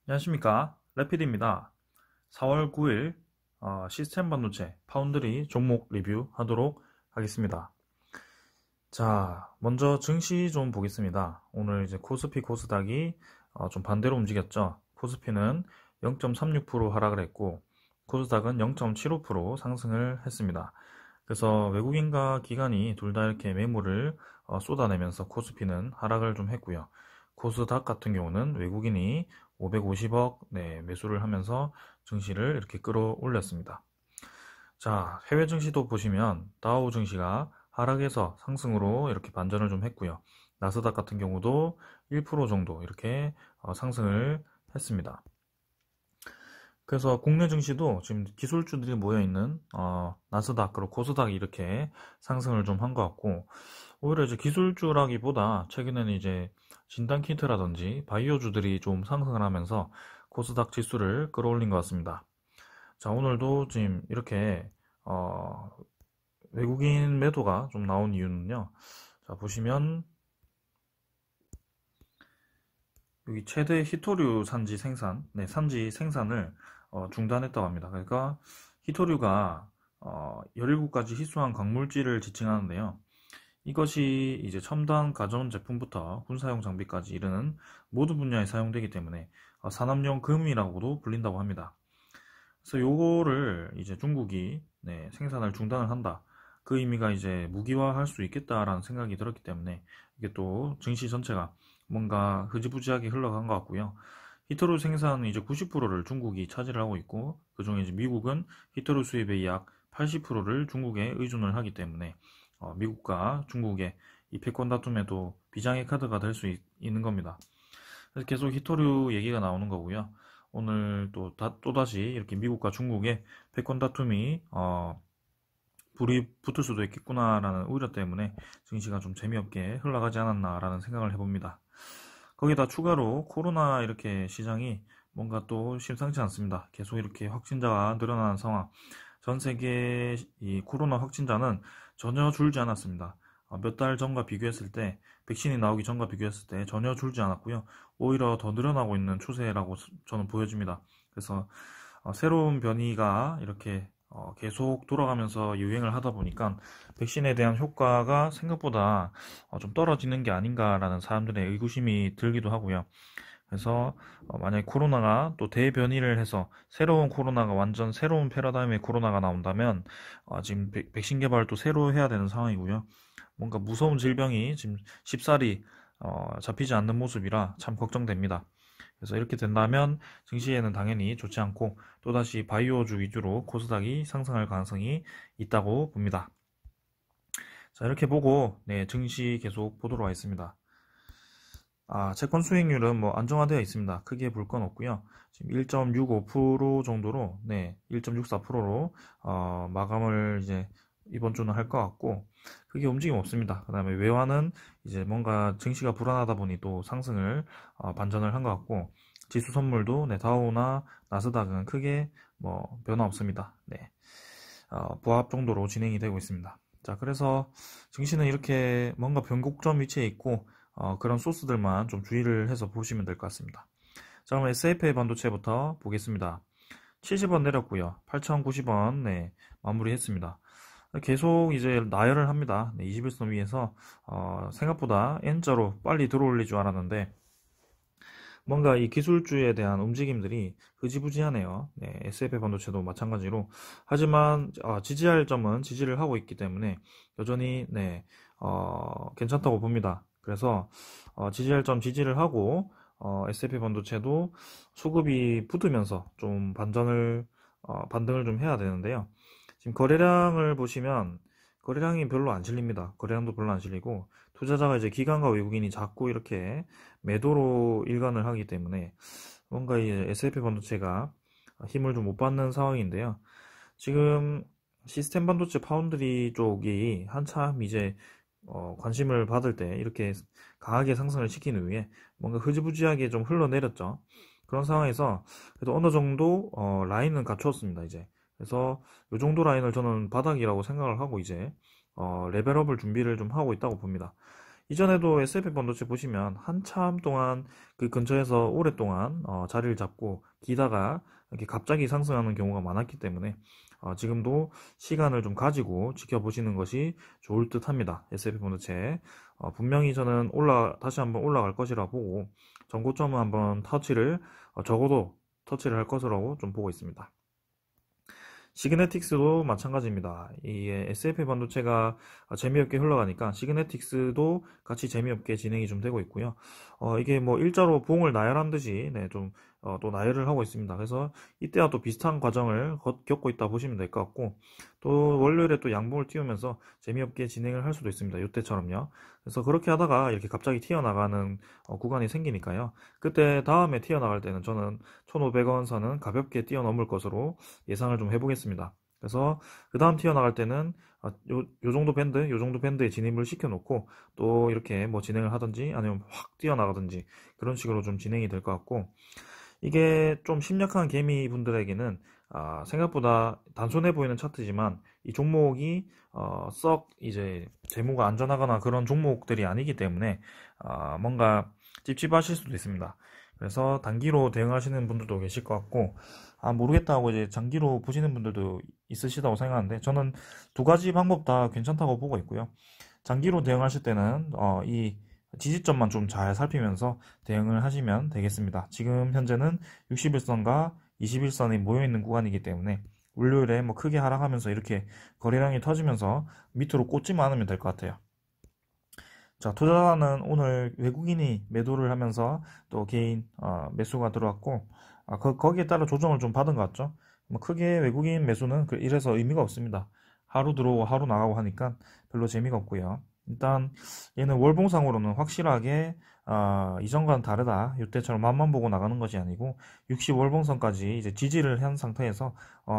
안녕하십니까, 레피드입니다. 4월 9일 시스템 반도체 파운드리 종목 리뷰하도록 하겠습니다. 자, 먼저 증시 좀 보겠습니다. 오늘 이제 코스피 코스닥이 좀 반대로 움직였죠. 코스피는 0.36% 하락을 했고 코스닥은 0.75% 상승을 했습니다. 그래서 외국인과 기관이 둘 다 이렇게 매물을 쏟아내면서 코스피는 하락을 좀 했고요. 코스닥 같은 경우는 외국인이 550억 매수를 하면서 증시를 이렇게 끌어올렸습니다. 자, 해외 증시도 보시면 다우 증시가 하락에서 상승으로 이렇게 반전을 좀 했고요. 나스닥 같은 경우도 1% 정도 이렇게 상승을 했습니다. 그래서 국내 증시도 지금 기술주들이 모여있는 나스닥 그리고 코스닥이 이렇게 상승을 좀 한 것 같고, 오히려 이제 기술주라기보다 최근에는 이제 진단키트라든지 바이오주들이 좀 상승을 하면서 코스닥 지수를 끌어올린 것 같습니다. 자, 오늘도 지금 이렇게 외국인 매도가 좀 나온 이유는요. 자, 보시면 여기 최대 히토류 산지 생산, 산지 생산을 중단했다고 합니다. 그러니까 히토류가 17가지 희소한 광물질을 지칭하는데요. 이것이 이제 첨단 가전제품부터 군사용 장비까지 이르는 모든 분야에 사용되기 때문에 산업용 금이라고도 불린다고 합니다. 그래서 요거를 이제 중국이 생산을 중단을 한다. 그 의미가 이제 무기화할 수 있겠다라는 생각이 들었기 때문에 이게 또 증시 전체가 뭔가 흐지부지하게 흘러간 것 같고요. 히토류 생산 이제 90%를 중국이 차지를 하고 있고, 그중에 이제 미국은 히토류 수입의 약 80%를 중국에 의존을 하기 때문에 미국과 중국의 이 패권 다툼에도 비장의 카드가 될 수 있는 겁니다. 그래서 계속 히토류 얘기가 나오는 거고요. 오늘 또다시 이렇게 미국과 중국의 패권 다툼이 불이 붙을 수도 있겠구나라는 우려 때문에 증시가 좀 재미없게 흘러가지 않았나라는 생각을 해봅니다. 거기다 추가로 코로나 이렇게 시장이 뭔가 또 심상치 않습니다. 계속 이렇게 확진자가 늘어나는 상황. 전 세계 이 코로나 확진자는 전혀 줄지 않았습니다. 몇 달 전과 비교했을 때, 백신이 나오기 전과 비교했을 때 전혀 줄지 않았고요. 오히려 더 늘어나고 있는 추세라고 저는 보여집니다. 그래서 새로운 변이가 이렇게 계속 돌아가면서 유행을 하다 보니까 백신에 대한 효과가 생각보다 좀 떨어지는 게 아닌가라는 사람들의 의구심이 들기도 하고요. 그래서 만약에 코로나가 또 대변이를 해서 새로운 코로나가 완전 새로운 패러다임의 코로나가 나온다면 지금 백신 개발도 새로 해야 되는 상황이고요. 뭔가 무서운 질병이 지금 쉽사리 잡히지 않는 모습이라 참 걱정됩니다. 그래서 이렇게 된다면 증시에는 당연히 좋지 않고 또다시 바이오주 위주로 코스닥이 상승할 가능성이 있다고 봅니다. 자, 이렇게 보고 증시 계속 보도록 하겠습니다. 채권 수익률은 뭐 안정화되어 있습니다. 크게 볼 건 없고요. 지금 1.65% 정도로 1.64%로 마감을 이제 이번 주는 할 것 같고, 크게 움직임 없습니다. 그 다음에 외환은 이제 뭔가 증시가 불안하다 보니 또 상승을 반전을 한 것 같고, 지수 선물도 다우나 나스닥은 크게 뭐 변화 없습니다. 보합 정도로 진행이 되고 있습니다. 자, 그래서 증시는 이렇게 뭔가 변곡점 위치에 있고 그런 소스들만 좀 주의를 해서 보시면 될 것 같습니다. 자, 그럼 SFA 반도체부터 보겠습니다. 70원 내렸고요. 8,090원 마무리했습니다. 계속 이제 나열을 합니다. 21선 위에서 생각보다 N자로 빨리 들어올릴 줄 알았는데 뭔가 이 기술주에 대한 움직임들이 흐지부지하네요. SFA 반도체도 마찬가지로. 하지만 지지할 점은 지지를 하고 있기 때문에 여전히 괜찮다고 봅니다. 그래서 지지할 점 지지를 하고 SFA 반도체도 수급이 붙으면서 좀 반등을 좀 해야 되는데요. 지금 거래량을 보시면 거래량이 별로 안 실립니다. 거래량도 별로 안 실리고 투자자가 이제 기관과 외국인이 자꾸 이렇게 매도로 일관을 하기 때문에 뭔가 이 SFP 반도체가 힘을 좀 못 받는 상황인데요. 지금 시스템 반도체 파운드리 쪽이 한참 이제 관심을 받을 때 이렇게 강하게 상승을 시킨 후에 뭔가 흐지부지하게 좀 흘러내렸죠. 그런 상황에서 그래도 어느 정도 라인은 갖추었습니다. 이제 그래서 이 정도 라인을 저는 바닥이라고 생각을 하고 이제 레벨업을 준비를 좀 하고 있다고 봅니다. 이전에도 S&P 반도체 보시면 한참 동안 그 근처에서 오랫동안 자리를 잡고 기다가 이렇게 갑자기 상승하는 경우가 많았기 때문에 지금도 시간을 좀 가지고 지켜보시는 것이 좋을 듯 합니다. S&P 반도체 분명히 저는 다시 한번 올라갈 것이라 보고 전고점은 한번 적어도 터치를 할 것이라고 좀 보고 있습니다. 시그네틱스도 마찬가지입니다. 이 S&P 반도체가 재미없게 흘러가니까 시그네틱스도 같이 재미없게 진행이 좀 되고 있고요. 이게 뭐 일자로 봉을 나열한 듯이 또 나열을 하고 있습니다. 그래서 이때와 또 비슷한 과정을 겪고 있다 보시면 될 것 같고, 또 월요일에 또 양봉을 띄우면서 재미없게 진행을 할 수도 있습니다. 이때처럼요. 그래서 그렇게 하다가 이렇게 갑자기 튀어나가는 구간이 생기니까요. 그때 다음에 튀어나갈 때는 저는 1,500원 선은 가볍게 뛰어넘을 것으로 예상을 좀 해보겠습니다. 그래서 그 다음 튀어나갈 때는 요 정도 밴드에 진입을 시켜놓고 또 이렇게 뭐 진행을 하든지 아니면 확 뛰어나가든지 그런 식으로 좀 진행이 될 것 같고, 이게 좀 심약한 개미 분들에게는 생각보다 단순해 보이는 차트지만 이 종목이 썩 이제 재무가 안전하거나 그런 종목들이 아니기 때문에 뭔가 찝찝하실 수도 있습니다. 그래서 단기로 대응하시는 분들도 계실 것 같고, 모르겠다 하고 이제 장기로 보시는 분들도 있으시다고 생각하는데, 저는 두 가지 방법 다 괜찮다고 보고 있고요. 장기로 대응하실 때는 이 지지점만 좀 잘 살피면서 대응을 하시면 되겠습니다. 지금 현재는 61선과 21선이 모여있는 구간이기 때문에 월요일에 뭐 크게 하락하면서 이렇게 거래량이 터지면서 밑으로 꽂지만 않으면 될 것 같아요. 자, 투자자는 오늘 외국인이 매도를 하면서 또 개인 매수가 들어왔고, 거기에 따라 조정을 좀 받은 것 같죠. 뭐 크게 외국인 매수는 이래서 의미가 없습니다. 하루 들어오고 하루 나가고 하니까 별로 재미가 없고요. 일단 얘는 월봉상으로는 확실하게 이전과는 다르다. 이때처럼 맛만 보고 나가는 것이 아니고 60월봉선까지 이제 지지를 한 상태에서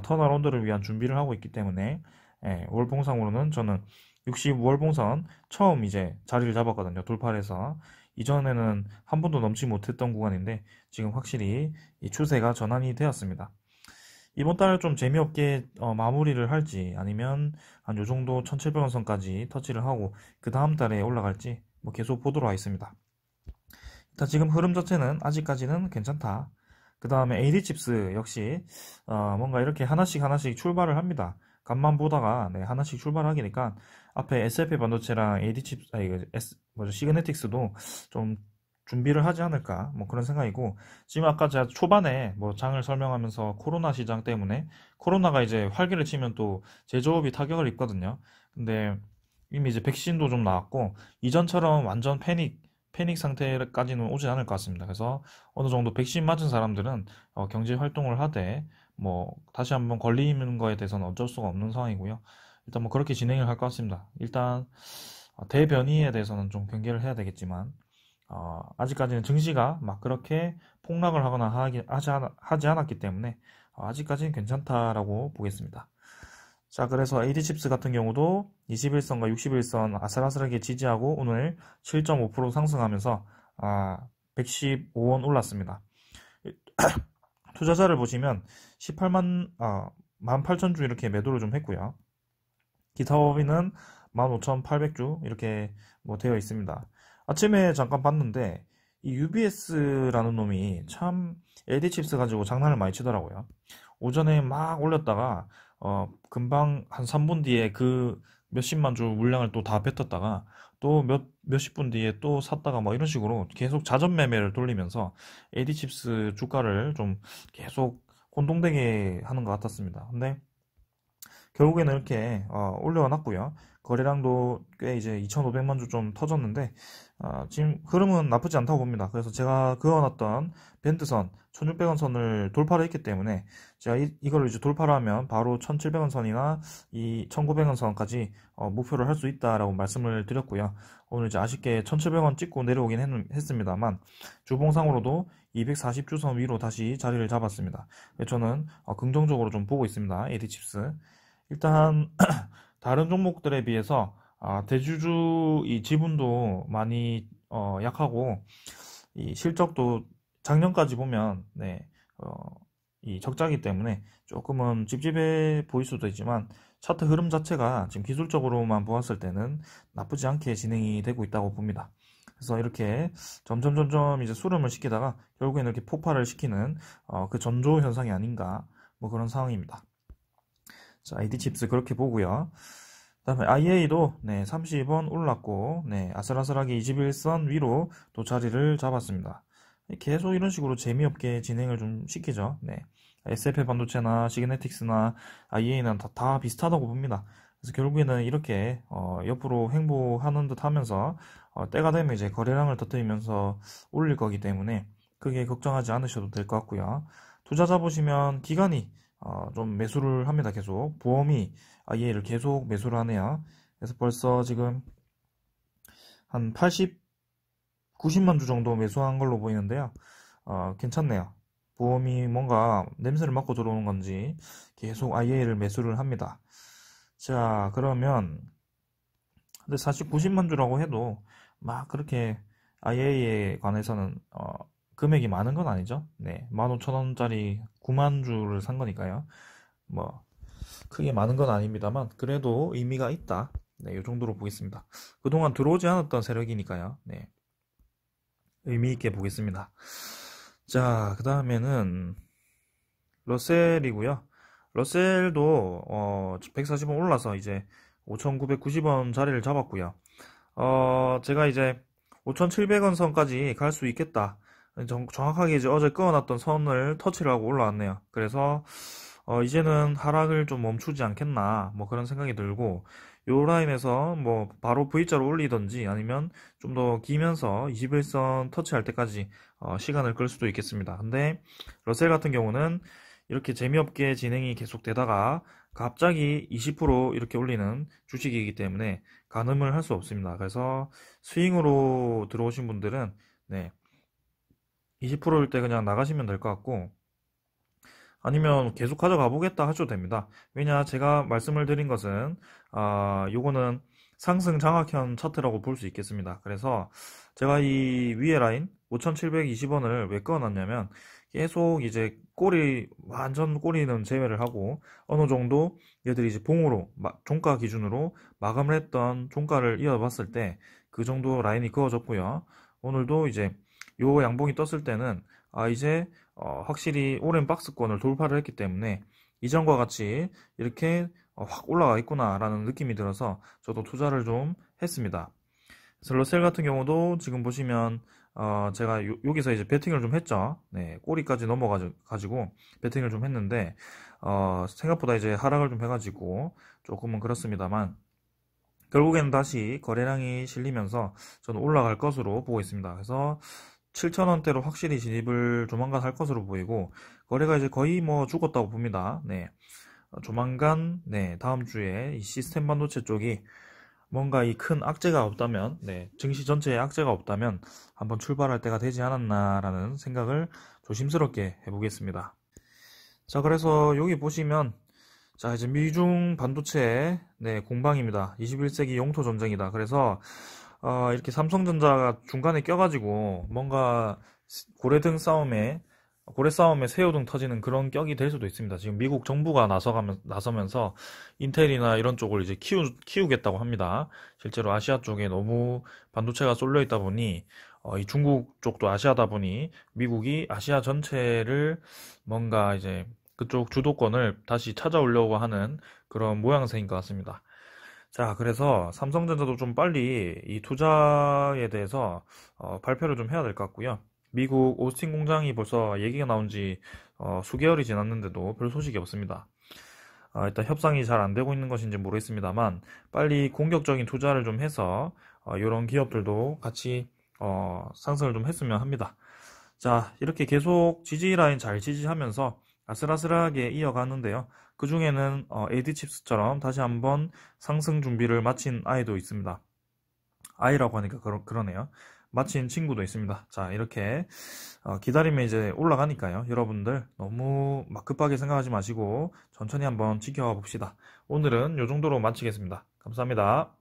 턴어라운드를 위한 준비를 하고 있기 때문에, 월봉상으로는 저는 60월봉선 처음 이제 자리를 잡았거든요. 돌파를 해서. 이전에는 한 번도 넘지 못했던 구간인데 지금 확실히 이 추세가 전환이 되었습니다. 이번 달에 좀 재미없게 마무리를 할지 아니면 한 요 정도 1700원 선까지 터치를 하고 그 다음 달에 올라갈지 뭐 계속 보도록 하겠습니다. 일단 지금 흐름 자체는 아직까지는 괜찮다. 그 다음에 AD칩스 역시 뭔가 이렇게 하나씩 출발을 합니다. 간만 보다가 하나씩 출발하기니까 앞에 S&P 반도체랑 AD칩 시그네틱스도 좀 준비를 하지 않을까 뭐 그런 생각이고, 지금 아까 제가 초반에 뭐 장을 설명하면서 코로나 시장 때문에 코로나가 이제 활기를 치면 또 제조업이 타격을 입거든요. 근데 이미 이제 백신도 좀 나왔고 이전처럼 완전 패닉 상태까지는 오지 않을 것 같습니다. 그래서 어느 정도 백신 맞은 사람들은 경제 활동을 하되 뭐 다시 한번 걸리는 거에 대해서는 어쩔 수가 없는 상황이고요. 일단 뭐 그렇게 진행을 할 것 같습니다. 일단 대변이에 대해서는 좀 경계를 해야 되겠지만 아직까지는 증시가 막 그렇게 폭락을 하거나 하지 않았기 때문에 아직까지는 괜찮다라고 보겠습니다. 자, 그래서 AD칩스 같은 경우도 21선과 61선 아슬아슬하게 지지하고 오늘 7.5% 상승하면서 115원 올랐습니다. 투자자를 보시면 18주 이렇게 매도를 좀 했고요. 기타 법인은 15,800주 이렇게 뭐 되어 있습니다. 아침에 잠깐 봤는데 이 UBS라는 놈이 참 AD칩스 가지고 장난을 많이 치더라고요. 오전에 막 올렸다가 금방 한 3분 뒤에 그 몇십만 주 물량을 또 다 뱉었다가 또 몇십 분 뒤에 또 샀다가 뭐 이런 식으로 계속 자전 매매를 돌리면서 AD칩스 주가를 좀 계속 혼동되게 하는 것 같았습니다. 근데 결국에는 이렇게 올려놨고요. 거래량도 꽤 이제 2,500만 주 좀 터졌는데 지금 흐름은 나쁘지 않다고 봅니다. 그래서 제가 그어놨던 밴드선 1,600원 선을 돌파를 했기 때문에 제가 이거를 이제 돌파를 하면 바로 1,700원 선이나 이 1,900원 선까지 목표를 할 수 있다라고 말씀을 드렸고요. 오늘 이제 아쉽게 1,700원 찍고 내려오긴 했습니다만 주봉상으로도 240주선 위로 다시 자리를 잡았습니다. 저는 긍정적으로 좀 보고 있습니다. AD칩스. 일단 다른 종목들에 비해서 대주주 이 지분도 많이 약하고 이 실적도 작년까지 보면 이 적자기 때문에 조금은 찝찝해 보일 수도 있지만 차트 흐름 자체가 지금 기술적으로만 보았을 때는 나쁘지 않게 진행이 되고 있다고 봅니다. 그래서 이렇게 점점 이제 수렴을 시키다가 결국에는 이렇게 폭발을 시키는 그 전조 현상이 아닌가 뭐 그런 상황입니다. 자, AD칩스 그렇게 보고요. 그다음에 IA도 네, 30원 올랐고 네, 아슬아슬하게 21선 위로 또 자리를 잡았습니다. 계속 이런 식으로 재미없게 진행을 좀 시키죠. 네. SFL 반도체나 시그네틱스나 IA는 다 비슷하다고 봅니다. 그래서 결국에는 이렇게 옆으로 횡보하는 듯 하면서 때가 되면 이제 거래량을 터뜨리면서 올릴 거기 때문에 크게 걱정하지 않으셔도 될 것 같고요. 투자자 보시면 기관이 좀 매수를 합니다. 계속 보험이 IA를 계속 매수를 하네요. 그래서 벌써 지금 한 80, 90만 주 정도 매수한 걸로 보이는데요. 괜찮네요. 보험이 뭔가 냄새를 맡고 들어오는 건지 계속 IA를 매수를 합니다. 자, 그러면 근데 사실 90만 주라고 해도 막 그렇게 IA에 관해서는 금액이 많은 건 아니죠. 네, 15,000원짜리 9만 주를 산 거니까요. 뭐 크게 많은 건 아닙니다만 그래도 의미가 있다. 네, 이 정도로 보겠습니다. 그동안 들어오지 않았던 세력이니까요. 네, 의미 있게 보겠습니다. 자, 그 다음에는 러셀이고요. 러셀도 140원 올라서 이제 5,990원 자리를 잡았고요. 제가 이제 5,700원 선까지 갈 수 있겠다. 정확하게 이제 어제 끊어놨던 선을 터치를 하고 올라왔네요. 그래서 이제는 하락을 좀 멈추지 않겠나 뭐 그런 생각이 들고 요 라인에서 뭐 바로 V자로 올리던지 아니면 좀 더 기면서 21선 터치할 때까지 시간을 끌 수도 있겠습니다. 근데 러셀 같은 경우는 이렇게 재미없게 진행이 계속되다가 갑자기 20% 이렇게 올리는 주식이기 때문에 가늠을 할 수 없습니다. 그래서 스윙으로 들어오신 분들은 네, 20%일 때 그냥 나가시면 될 것 같고 아니면 계속 가져가 보겠다 하셔도 됩니다. 왜냐 제가 말씀을 드린 것은 요거는 상승 장악형 차트라고 볼 수 있겠습니다. 그래서 제가 이 위에 라인 5,720원을 왜 끊어놨냐면 계속 이제 완전 꼬리는 제외를 하고 어느 정도 얘들이 이제 봉으로 종가 기준으로 마감을 했던 종가를 이어봤을 때 그 정도 라인이 그어졌고요. 오늘도 이제 요 양봉이 떴을 때는 이제 확실히 오랜 박스권을 돌파를 했기 때문에 이전과 같이 이렇게 확 올라가 있구나 라는 느낌이 들어서 저도 투자를 좀 했습니다. 그래서 러셀 같은 경우도 지금 보시면 제가 여기서 이제 베팅을 좀 했죠. 네, 꼬리까지 넘어가지고 베팅을 좀 했는데 생각보다 이제 하락을 좀 해가지고 조금은 그렇습니다만 결국에는 다시 거래량이 실리면서 저는 올라갈 것으로 보고 있습니다. 그래서 7,000원대로 확실히 진입을 조만간 할 것으로 보이고 거래가 이제 거의 뭐 죽었다고 봅니다. 네, 조만간 네, 다음 주에 이 시스템 반도체 쪽이 뭔가 이 큰 악재가 없다면 네, 증시 전체에 악재가 없다면 한번 출발할 때가 되지 않았나라는 생각을 조심스럽게 해보겠습니다. 자, 그래서 여기 보시면 자, 이제 미중 반도체 네, 공방입니다. 21세기 영토 전쟁이다. 그래서 이렇게 삼성전자가 중간에 껴가지고 뭔가 고래 싸움에 새우등 터지는 그런 격이 될 수도 있습니다. 지금 미국 정부가 나서면서 인텔이나 이런 쪽을 이제 키우겠다고 합니다. 실제로 아시아 쪽에 너무 반도체가 쏠려 있다 보니 이 중국 쪽도 아시아다 보니 미국이 아시아 전체를 뭔가 이제 그쪽 주도권을 다시 찾아오려고 하는 그런 모양새인 것 같습니다. 자, 그래서 삼성전자도 좀 빨리 이 투자에 대해서 발표를 좀 해야 될 것 같고요. 미국 오스틴 공장이 벌써 얘기가 나온 지 수개월이 지났는데도 별 소식이 없습니다. 일단 협상이 잘 안 되고 있는 것인지 모르겠습니다만 빨리 공격적인 투자를 좀 해서 이런 기업들도 같이 상승을 좀 했으면 합니다. 자, 이렇게 계속 지지 라인 잘 지지하면서 아슬아슬하게 이어가는데요. 그 중에는 AD칩스처럼 다시 한번 상승 준비를 마친 아이도 있습니다. 아이라고 하니까 그러네요. 마친 친구도 있습니다. 자, 이렇게 기다리면 이제 올라가니까요. 여러분들 너무 막 급하게 생각하지 마시고 천천히 한번 지켜봐 봅시다. 오늘은 이 정도로 마치겠습니다. 감사합니다.